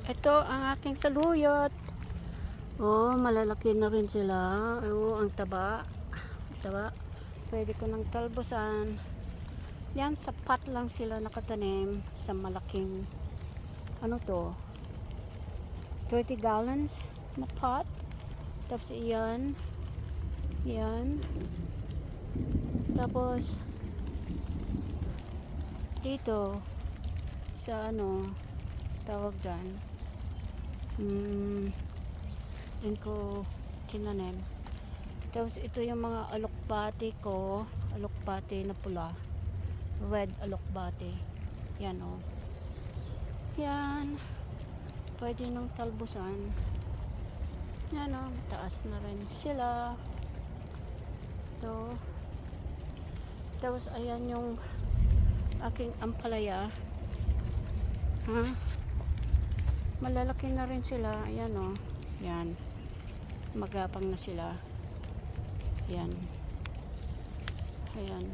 Ito ang aking saluyot. Oh, malalaki na rin sila. Oh, ang taba. Taba. Pwede ko nang talbusan. Yan, sa pot lang sila nakatanim sa malaking ano to? 30 gallons na pot. Tapos iyan. Yan. Tapos dito sa ano tawag dyan. Yan ko tinanim. Tapos ito yung mga alokbati ko. Alokbati na pula. Red alokbati. Yan o. Yan. Pwede nang talbusan. Yan o. Taas na rin sila. Ito. Tapos ayan yung aking ampalaya. Ha? Malalaki na rin sila. Ayan o. Yan. Magapang na sila. Yan. Ayan.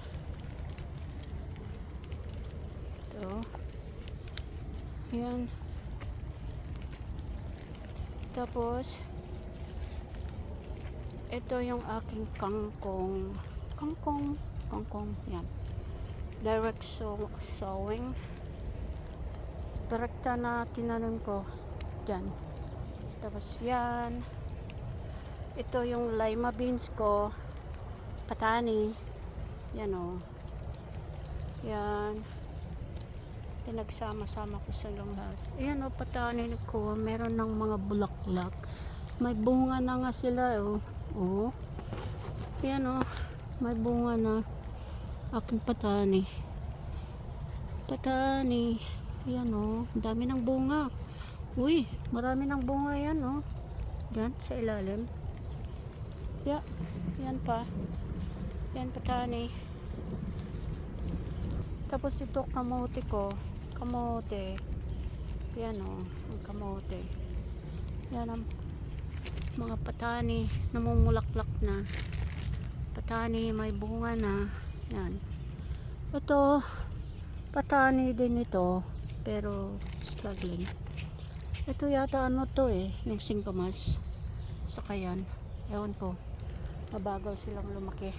Ito. Ayan. Tapos ito yung aking kangkong. Kangkong. Yan. Direct sowing. Direkta na tinanim ko. Yan. Tapos yan. Ito yung lima beans ko. Patani. Yan o. Yan. Pinagsama-sama ko sa lang lahat. Ayan o, patani ko. Meron ng mga bulaklak. May bunga na nga sila o. O. Ayan o. May bunga na. Aking patani. Patani. Ayan o. Dami ng bunga. Uy, marami ng bunga yan o. Yan, sa ilalim. Yeah, yan pa. Yan patani. Tapos ito kamote ko. Kamote. Yan o, ang kamote. Yan ang mga patani. Namumulaklak na. Patani, may bunga na. Yan. Ito, patani din ito. Pero, struggling. Ito yata ano to yung singkamas. Saka yan. Ewan ko. Mabagal silang lumaki.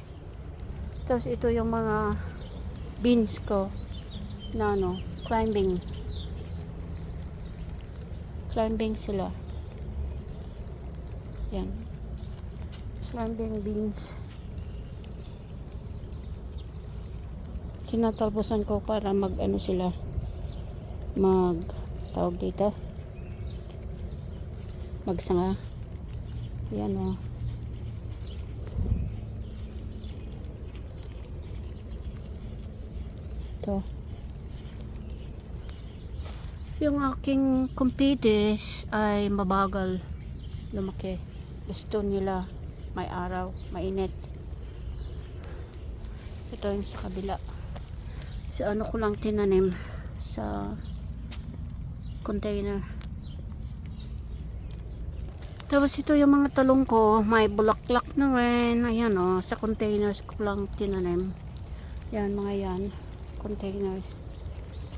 Tapos ito yung mga beans ko na ano, climbing sila. Yan. Climbing beans. Tinatalbosan ko para mag ano sila. Tawag dito. Magsanga. Yan o. Ito. Yung aking competes ay mabagal lumaki. Gusto nila may araw, mainit. Ito yung sa kabila. Sa ano ko lang tinanim sa container. Tapos ito yung mga talong ko, may bulaklak na rin. Ayan o, sa containers ko lang tinanim. Yan, mga yan. Containers.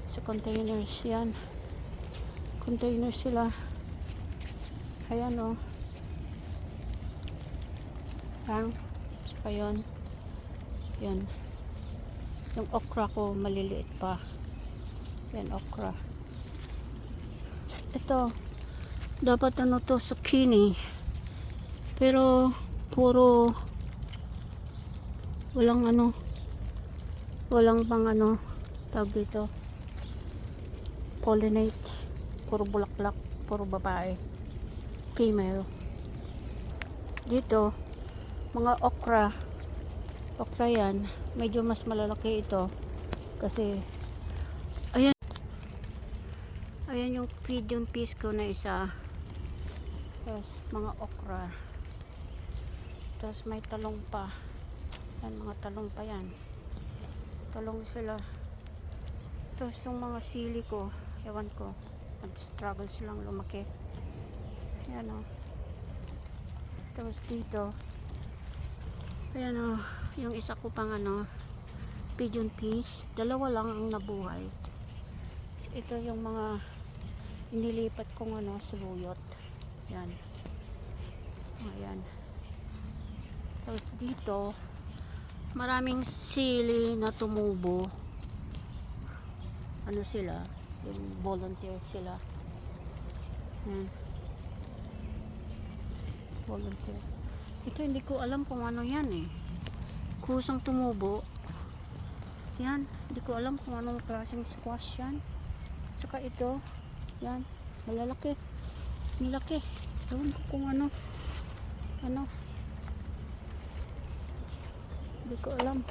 Sa containers, yan. Containers sila. Ayan o. Yan. Saka yun. Yan. Yung okra ko, maliliit pa. Yan, okra. Ito. Dapat ano to, zucchini. Pero, puro walang ano. Walang pang ano. Tawag dito. Pollinate. Puro bulaklak. Puro babae. Female. Dito, mga okra. Okra yan. Medyo mas malalaki ito. Kasi, ayan. Ayan yung pigeon peas ko na isa. Tapos, mga okra. Tapos, may talong pa. Yan, mga talong pa yan. Talong sila. Tapos, yung mga sili ko, ewan ko, nag-struggle silang lumaki. Yan o. Tapos, dito, ayan o, yung isa ko pang ano, pigeon peas. Dalawa lang ang nabuhay. Ito yung mga inilipat kong ano, suluyot. Yan. Ayan. Tapos dito, maraming sili na tumubo. Ano sila? Yung volunteer sila. Yan. Volunteer. Ito hindi ko alam kung ano yan eh. Kusang tumubo. Yan. Hindi ko alam kung anong klaseng squash yan. Saka ito. Yan. Malalaki. Nilaki. Ewan ko kung ano. Ano. Hindi ko alam.